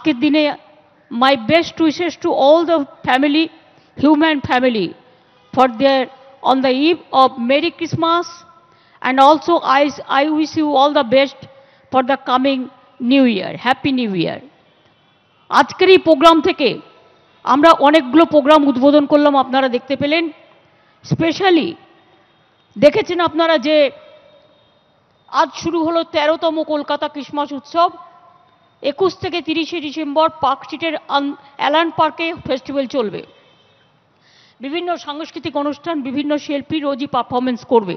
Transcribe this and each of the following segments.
আজকের দিনে my best wishes to all the family, human family, for their on the eve of Merry Christmas, and also I wish you all the best for the coming New Year. Happy New Year. আজকের এই programme থেকে আমরা অনেকগুলো programme উদ্বোধন করলাম, আপনারা দেখতে পেলেন। স্পেশালি দেখেছেন আপনারা যে আজ শুরু হলো 13তম কলকাতা ক্রিসমাস উৎসব। 21 থেকে 30 ডিসেম্বর পার্ক স্ট্রিটের অ্যালান পার্কে ফেস্টিভ্যাল চলবে। বিভিন্ন সাংস্কৃতিক অনুষ্ঠান, বিভিন্ন শিল্পী রোজই পারফরমেন্স করবে।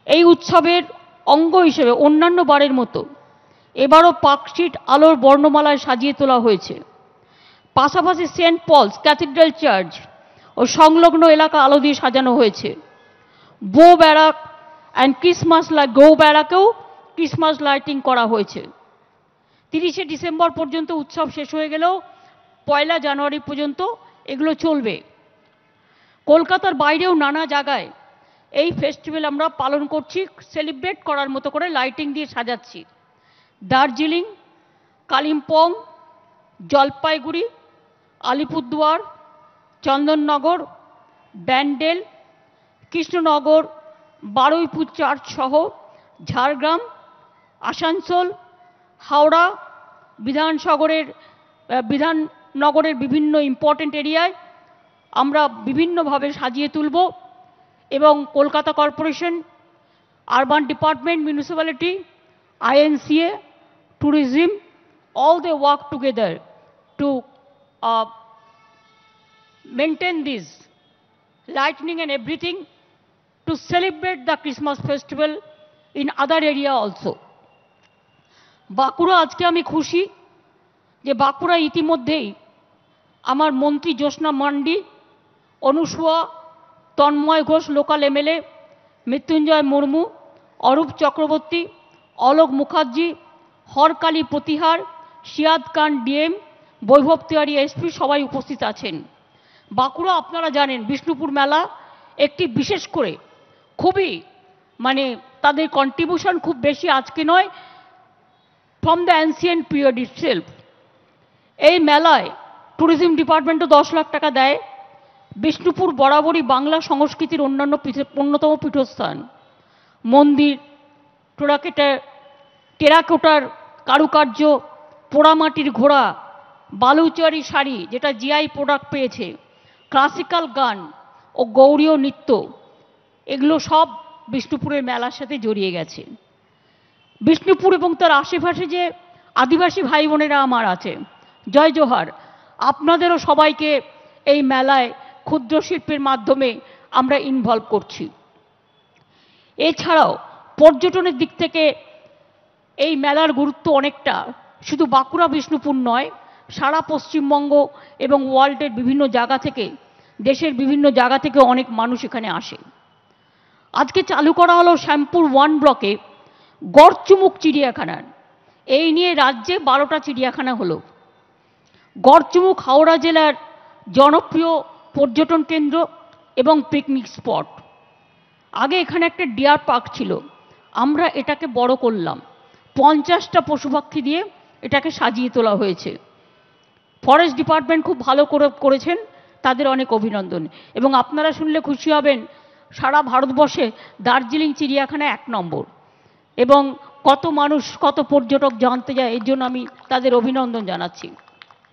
এই উৎসবের অঙ্গ হিসেবে অন্যান্য বারের মতো এবারও পার্ক স্ট্রিট আলোর বর্ণমালায় সাজিয়ে তোলা হয়েছে। পাশাপাশি সেন্ট পলস ক্যাথিড্রাল চার্চ ও সংলগ্ন এলাকা আলো দিয়ে সাজানো হয়েছে। বো ব্যারাক অ্যান্ড ক্রিসমাস গো ব্যারাকেও ক্রিসমাস লাইটিং করা হয়েছে। 30 ডিসেম্বর পর্যন্ত উৎসব শেষ হয়ে গেলেও 1 জানুয়ারি পর্যন্ত এগুলো চলবে। কলকাতার বাইরেও নানা জায়গায় এই ফেস্টিভ্যাল আমরা পালন করছি, সেলিব্রেট করার মতো করে লাইটিং দিয়ে সাজাচ্ছি। দার্জিলিং, কালিম্পং, জলপাইগুড়ি, আলিপুরদুয়ার, চন্দননগর, ব্যান্ডেল, কৃষ্ণনগর, বারুইপুর চার্চ সহ ঝাড়গ্রাম, আসানসোল, হাওড়া, বিধাননগরের বিভিন্ন ইম্পর্টেন্ট এরিয়ায় আমরা বিভিন্নভাবে সাজিয়ে তুলব এবং Kolkata corporation, urban department, municipality, INCA, tourism, all they work together to maintain this lightning and everything to celebrate the Christmas festival in other area also. Bankura, আজকে আমি খুশি যে বাঁকুড়া ইতিমধ্যেই আমার মন্ত্রী জ্যোৎস্না মান্ডি, অনুসুয়া, তন্ময় ঘোষ লোকাল MLA, মৃত্যুঞ্জয় মুর্মু, অরূপ চক্রবর্তী, অলোক মুখার্জি, হরকালী প্রতিহার, সিয়াদ খান DM, বৈভব তিওয়ারি SP সবাই উপস্থিত আছেন। বাঁকুড়া আপনারা জানেন বিষ্ণুপুর মেলা একটি বিশেষ করে খুবই তাদের কন্ট্রিবিউশন খুব বেশি আজকে নয়, from the ancient period itself. এই মেলায় ট্যুরিজম ডিপার্টমেন্টও 10 লাখ টাকা দেয়। বিষ্ণুপুর বরাবরই বাংলা সংস্কৃতির অন্যতম পীঠস্থান। মন্দির, টেরাকোটার কারুকার্য, পোড়ামাটির ঘোড়া, বালুচরি শাড়ি যেটা GI প্রোডাক্ট পেয়েছে, ক্লাসিক্যাল গান ও গৌড়ীয় নৃত্য, এগুলো সব বিষ্ণুপুরের মেলার সাথে জড়িয়ে গেছে। বিষ্ণুপুর এবং তার আশেপাশে যে আদিবাসী ভাই বোনেরা আমার আছে, জয় জোহার, আপনাদেরও সবাইকে এই মেলায় ক্ষুদ্র শিল্পের মাধ্যমে আমরা ইনভলভ করছি। এছাড়াও পর্যটনের দিক থেকে এই মেলার গুরুত্ব অনেকটা, শুধু বাঁকুড়া বিষ্ণুপুর নয়, সারা পশ্চিমবঙ্গ এবং ওয়ার্ল্ডের বিভিন্ন জায়গা থেকে, দেশের বিভিন্ন জায়গা থেকে অনেক মানুষ এখানে আসে। আজকে চালু করা হলো শ্যামপুর 1 ব্লকে গড়চুমুক চিড়িয়াখানার। এই নিয়ে রাজ্যে 12টা চিড়িয়াখানা হলো। গড়চুমুক হাওড়া জেলার জনপ্রিয় পর্যটন কেন্দ্র এবং পিকনিক স্পট। আগে এখানে একটা ডিয়ার পার্ক ছিল, আমরা এটাকে বড় করলাম, 50টা পশু পাখি দিয়ে এটাকে সাজিয়ে তোলা হয়েছে। ফরেস্ট ডিপার্টমেন্ট খুব ভালো করেছেন, তাদের অনেক অভিনন্দন। এবং আপনারা শুনলে খুশি হবেন, সারা ভারতবর্ষে দার্জিলিং চিড়িয়াখানা 1 নম্বর, এবং কত মানুষ, কত পর্যটক জানতে যায়, এর জন্য আমি তাদের অভিনন্দন জানাচ্ছি।